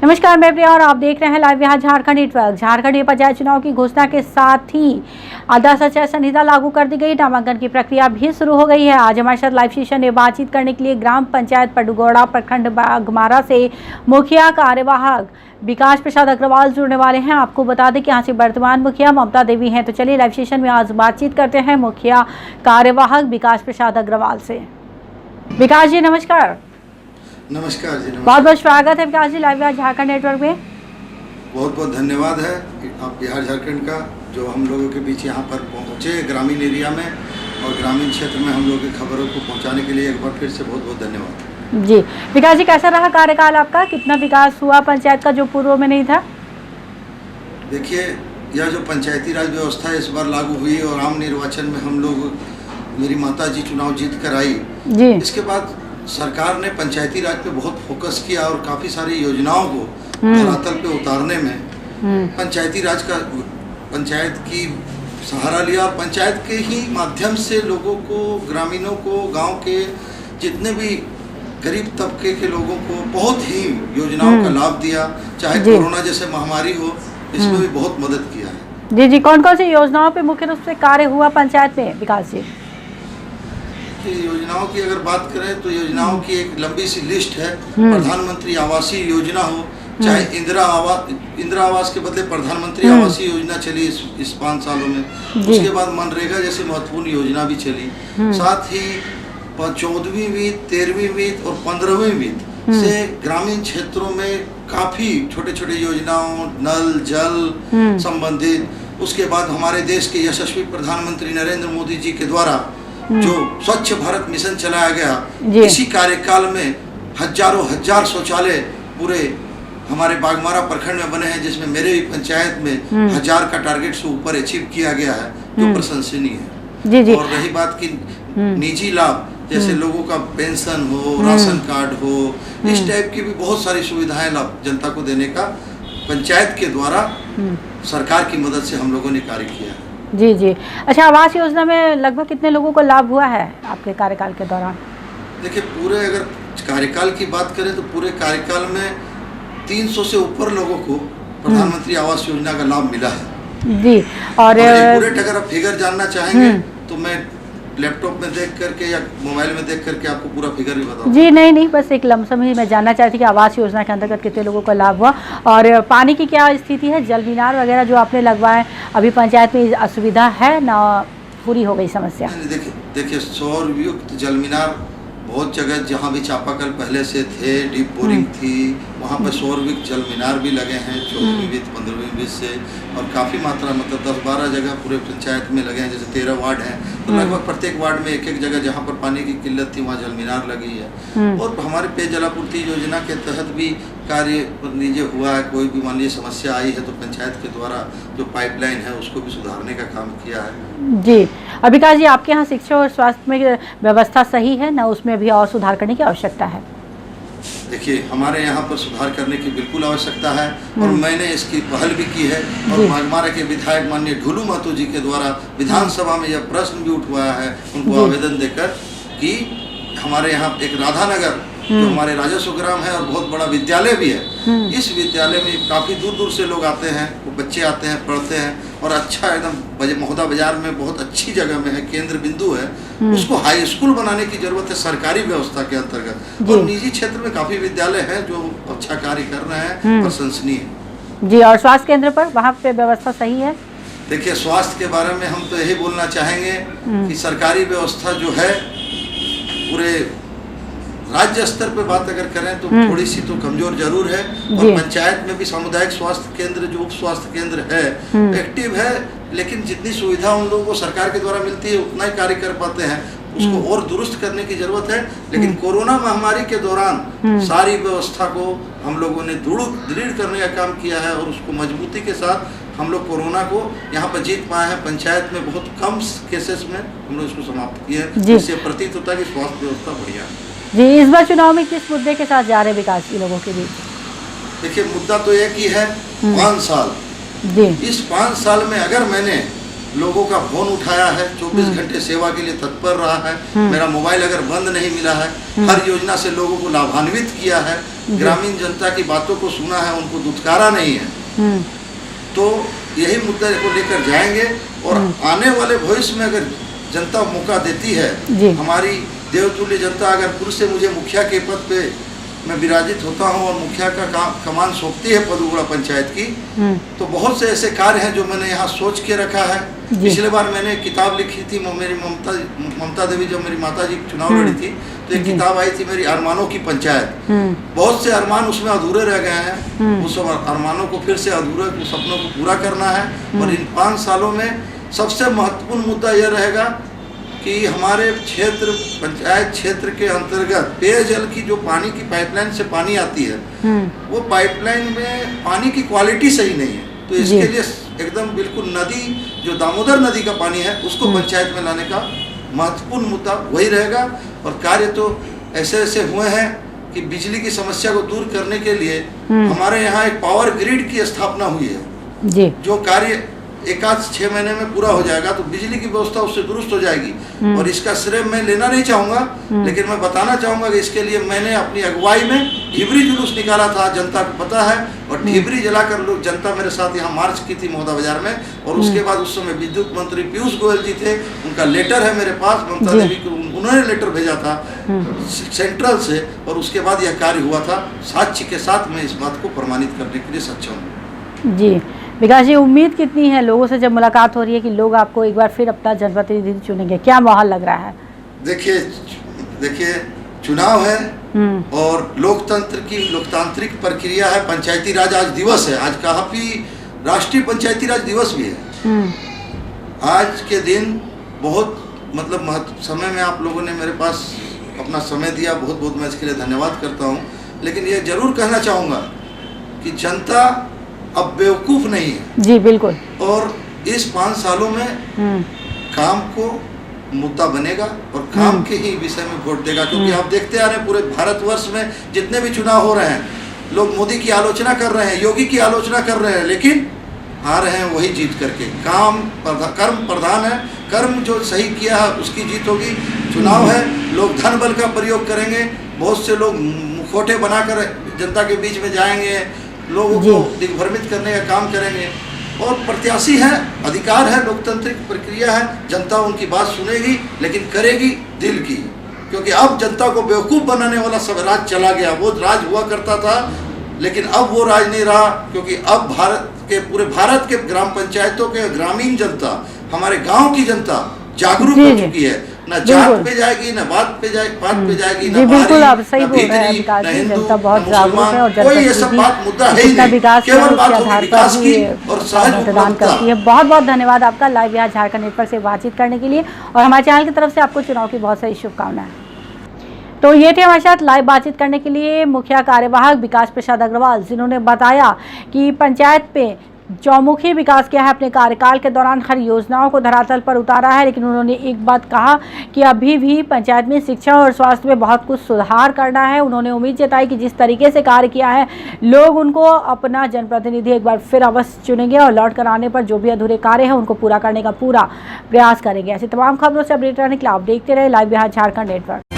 नमस्कार, मैं प्रिया और आप देख रहे हैं लाइव यहाँ झारखंड नेटवर्क। झारखंड में पंचायत चुनाव की घोषणा के साथ ही आदर्श आचार संहिता लागू कर दी गई। नामांकन की प्रक्रिया भी शुरू हो गई है। आज हमारे साथ लाइव सेशन में बातचीत करने के लिए ग्राम पंचायत पडुगौड़ा प्रखंड बाघमारा से मुखिया कार्यवाहक विकास प्रसाद अग्रवाल जुड़ने वाले हैं। आपको बता दें कि यहाँ से वर्तमान मुखिया ममता देवी हैं। तो चलिए लाइव सेशन में आज बातचीत करते हैं मुखिया कार्यवाहक विकास प्रसाद अग्रवाल से। विकास जी नमस्कार। नमस्कार जी। बहुत बहुत स्वागत है विकास जी लाइव झारखंड नेटवर्क में। बहुत बहुत धन्यवाद है आप बिहार झारखंड का जो हम लोगों के बीच यहाँ पर पहुँचे ग्रामीण एरिया में और ग्रामीण क्षेत्र में हम लोगों की खबरों को पहुँचाने के लिए एक बार फिर से बहुत बहुत धन्यवाद। जी विकास जी, कैसा रहा कार्यकाल आपका? कितना विकास हुआ पंचायत का जो पूर्व में नहीं था? देखिए, यह जो पंचायती राज व्यवस्था इस बार लागू हुई और आम निर्वाचन में हम लोग मेरी माता जी चुनाव जीत कर आई जी। इसके बाद सरकार ने पंचायती राज पे बहुत फोकस किया और काफ़ी सारी योजनाओं को धरातल पे उतारने में पंचायती राज का पंचायत की सहारा लिया और पंचायत के ही माध्यम से लोगों को, ग्रामीणों को, गांव के जितने भी गरीब तबके के लोगों को बहुत ही योजनाओं का लाभ दिया। चाहे कोरोना जैसे महामारी हो, इसमें भी बहुत मदद किया है। जी जी, कौन कौन सी योजनाओं पे मुख्य रूप से कार्य हुआ पंचायत में विकास जी? योजनाओं की अगर बात करें तो योजनाओं की एक लंबी सी लिस्ट है। प्रधानमंत्री आवासीय योजना हो, चाहे इंदिरा आवास के बदले प्रधानमंत्री आवासीय योजना चली इस 5 सालों में। उसके बाद मनरेगा जैसी महत्वपूर्ण योजना भी चली। साथ ही 14वीं वित्त, 13वीं वित्त और 15वीं वित्त से ग्रामीण क्षेत्रों में काफी छोटे छोटे योजनाओं, नल जल संबंधित। उसके बाद हमारे देश के यशस्वी प्रधानमंत्री नरेंद्र मोदी जी के द्वारा जो स्वच्छ भारत मिशन चलाया गया, इसी कार्यकाल में हजार शौचालय पूरे हमारे बाघमारा प्रखंड में बने हैं, जिसमें मेरे भी पंचायत में 1000 का टारगेट से ऊपर अचीव किया गया है, जो प्रशंसनीय है। जी जी। और रही बात की निजी लाभ, जैसे लोगों का पेंशन हो, राशन कार्ड हो, इस टाइप की भी बहुत सारी सुविधाएं लाभ जनता को देने का पंचायत के द्वारा सरकार की मदद से हम लोगों ने कार्य किया है। जी जी। अच्छा, आवास योजना में लगभग कितने लोगों को लाभ हुआ है आपके कार्यकाल के दौरान? देखिए, पूरे अगर कार्यकाल की बात करें तो पूरे कार्यकाल में 300 से ऊपर लोगों को प्रधानमंत्री आवास योजना का लाभ मिला है। जी। और एक्यूरेट अगर आप फिगर जानना चाहेंगे तो मैं लैपटॉप में देख करके या मोबाइल में देख करके आपको पूरा फिगर भी बताऊं। जी नहीं, बस एक लमसम ही मैं जानना चाहती थी कि आवास योजना के अंतर्गत कितने लोगों को लाभ हुआ और पानी की क्या स्थिति है? जल मीनार वगैरह जो आपने लगवाए, अभी पंचायत में असुविधा है ना, पूरी हो गई समस्या? देखिए, सौर युक्त जल मीनार बहुत जगह जहाँ भी चापाकल पहले से थे, डीप बोरिंग थी, वहाँ पर सौर युक्त जल मीनार भी लगे हैं 14वीं वित्त 15वीं वित्त से। और काफ़ी मात्रा मतलब 10-12 जगह पूरे पंचायत में लगे हैं। जैसे 13 वार्ड हैं तो लगभग प्रत्येक वार्ड में एक जगह जहाँ पर पानी की किल्लत थी वहाँ जल मीनार लगी है। और हमारे पेयजलापूर्ति योजना के तहत भी कार्य लीजिए हुआ है। कोई भी मान लीजिए समस्या आई है तो पंचायत के द्वारा जो पाइपलाइन है उसको भी सुधारने का काम किया है। जी। विकास जी, आपके यहाँ शिक्षा और स्वास्थ्य में व्यवस्था सही है ना, उसमें भी और सुधार करने की आवश्यकता है? देखिए, हमारे यहाँ पर सुधार करने की बिल्कुल आवश्यकता है और मैंने इसकी पहल भी की है। और बाघमारा के विधायक माननीय ढुलू महतो जी के द्वारा विधानसभा में यह प्रश्न भी उठवाया है उनको आवेदन देकर कि हमारे यहाँ एक राधानगर जो हमारे राजस्व ग्राम है और बहुत बड़ा विद्यालय भी है, इस विद्यालय में काफ़ी दूर दूर से लोग आते हैं, वो बच्चे आते हैं, पढ़ते हैं और अच्छा एकदम महोदा बाजार में बहुत अच्छी जगह में है, केंद्र बिंदु है। उसको हाई स्कूल बनाने की जरूरत है सरकारी व्यवस्था के अंतर्गत। और निजी क्षेत्र में काफ़ी विद्यालय हैं जो अच्छा कार्य कर रहे हैं, प्रशंसनीय है। जी। और स्वास्थ्य केंद्र पर वहाँ पे व्यवस्था सही है? देखिए, स्वास्थ्य के बारे में हम तो यही बोलना चाहेंगे कि सरकारी व्यवस्था जो है पूरे राज्य स्तर पे बात अगर करें तो थोड़ी सी तो कमजोर जरूर है। और पंचायत में भी सामुदायिक स्वास्थ्य केंद्र जो उप स्वास्थ्य केंद्र है एक्टिव है, लेकिन जितनी सुविधा उन लोगों को सरकार के द्वारा मिलती है उतना ही कार्य कर पाते हैं। उसको और दुरुस्त करने की जरूरत है। लेकिन कोरोना महामारी के दौरान सारी व्यवस्था को हम लोगों ने दृढ़ करने का काम किया है और उसको मजबूती के साथ हम लोग कोरोना को यहाँ पर जीत पाए हैं। पंचायत में बहुत कम केसेस में हम लोग उसको समाप्त किए हैं, जिससे प्रतीत होता है कि स्वास्थ्य व्यवस्था बढ़िया है। जी। इस बार चुनाव में किस मुद्दे के साथ जा रहे विकास की लोगों के बीच? देखिए, मुद्दा तो एक ही है, 5 साल। जी। इस 5 साल में अगर मैंने लोगों का फोन उठाया है, 24 घंटे सेवा के लिए तत्पर रहा है। मेरा मोबाइल अगर बंद नहीं मिला है, हर योजना से लोगों को लाभान्वित किया है, ग्रामीण जनता की बातों को सुना है, उनको दुत्कारा नहीं है। तो यही मुद्दे को लेकर जाएंगे और आने वाले भविष्य में अगर जनता मौका देती है, हमारी देवतुल्य जनता अगर फिर से मुझे मुखिया के पद पे मैं विराजित होता हूं और मुखिया का कमान सौंपती है पदुगुड़ा पंचायत की, तो बहुत से ऐसे कार्य हैं जो मैंने यहाँ सोच के रखा है। पिछले बार मैंने किताब लिखी थी, मेरी ममता देवी जब मेरी माता जी चुनाव लड़ी थी तो एक किताब आई थी मेरी अरमानों की पंचायत। बहुत से अरमान उसमें अधूरे रह गए हैं, उस अरमानों को फिर से अधूरे सपनों को पूरा करना है। और इन 5 सालों में सबसे महत्वपूर्ण मुद्दा यह रहेगा कि हमारे क्षेत्र पंचायत क्षेत्र के अंतर्गत पेयजल की जो पानी की पाइपलाइन से पानी आती है, वो पाइपलाइन में पानी की क्वालिटी सही नहीं है। तो इसके लिए एकदम बिल्कुल नदी जो दामोदर नदी का पानी है उसको पंचायत में लाने का महत्वपूर्ण मुद्दा वही रहेगा। और कार्य तो ऐसे ऐसे हुए हैं कि बिजली की समस्या को दूर करने के लिए हमारे यहाँ एक पावर ग्रिड की स्थापना हुई है, जो कार्य 1-6 महीने में पूरा हो जाएगा। तो बिजली की व्यवस्था उससे दुरुस्त हो जाएगी। और इसका श्रेय मैं लेना नहीं चाहूँगा, लेकिन मैं बताना चाहूँगा कि इसके लिए मैंने अपनी अगुवाई में ढिबरी जुलूस निकाला था, जनता को पता है। और ढिबरी जलाकर लोग जनता मेरे साथ यहाँ मार्च की थी महोदा बाजार में। और उसके बाद उस समय विद्युत मंत्री पीयूष गोयल जी थे, उनका लेटर है मेरे पास, ममता देवी को उन्होंने लेटर भेजा था सेंट्रल से, और उसके बाद यह कार्य हुआ था। साक्ष्य के साथ मैं इस बात को प्रमाणित करने के लिए सक्षम हूँ। जी विकास जी, उम्मीद कितनी है लोगों से जब मुलाकात हो रही है कि लोग आपको एक बार फिर अपना जनप्रतिनिधि चुनेंगे, क्या माहौल लग रहा है? देखिए चुनाव है और लोकतंत्र की लोकतांत्रिक प्रक्रिया है। पंचायती राज आज दिवस है, आज काफी राष्ट्रीय पंचायती राज दिवस भी है। आज के दिन बहुत मतलब समय में आप लोगों ने मेरे पास अपना समय दिया, बहुत बहुत मैं इसके लिए धन्यवाद करता हूँ। लेकिन ये जरूर कहना चाहूँगा कि जनता अब बेवकूफ नहीं है। जी बिल्कुल। और इस 5 सालों में काम को मुद्दा बनेगा और काम के ही विषय में वोट देगा। क्योंकि आप देखते आ रहे हैं पूरे भारतवर्ष में जितने भी चुनाव हो रहे हैं, लोग मोदी की आलोचना कर रहे हैं, योगी की आलोचना कर रहे हैं, लेकिन आ रहे हैं वही जीत करके। कर्म प्रधान है, कर्म जो सही किया है उसकी जीत होगी। चुनाव है, लोग धन बल का प्रयोग करेंगे, बहुत से लोग मुखौटे बनाकर जनता के बीच में जाएंगे, लोगों को दिग्भ्रमित करने का काम करेंगे। और प्रत्याशी है, अधिकार है, लोकतांत्रिक प्रक्रिया है, जनता उनकी बात सुनेगी, लेकिन करेगी दिल की। क्योंकि अब जनता को बेवकूफ़ बनाने वाला सब राज चला गया। वो राज हुआ करता था, लेकिन अब वो राज नहीं रहा। क्योंकि अब पूरे भारत के ग्राम पंचायतों के ग्रामीण जनता, हमारे गाँव की जनता जागरूक हो चुकी है। ना जात पे जाएगी, ना बात पे जाएगी, जी बिल्कुल आप सही बोल रहे हैं विकास जी, जनता बहुत जागरूक है और जनता विकास के आधार पर ही मतदान करती है। बहुत बहुत धन्यवाद आपका लाइव यहाँ झारखंड नेटवर्क से बातचीत करने के लिए, और हमारे चैनल की तरफ से आपको चुनाव की बहुत सारी शुभकामनाएं। तो ये थे हमारे साथ लाइव बातचीत करने के लिए मुखिया कार्यवाहक विकास प्रसाद अग्रवाल, जिन्होंने बताया कि पंचायत पे चौमुखी विकास किया है अपने कार्यकाल के दौरान, हर योजनाओं को धरातल पर उतारा है। लेकिन उन्होंने एक बात कहा कि अभी भी पंचायत में शिक्षा और स्वास्थ्य में बहुत कुछ सुधार करना है। उन्होंने उम्मीद जताई कि जिस तरीके से कार्य किया है, लोग उनको अपना जनप्रतिनिधि एक बार फिर अवश्य चुनेंगे और लौट कर आने पर जो भी अधूरे कार्य हैं उनको पूरा करने का पूरा प्रयास करेंगे। ऐसी तमाम खबरों से अपडेट रहने के लिए आप देखते रहे लाइव बिहार झारखंड नेटवर्क।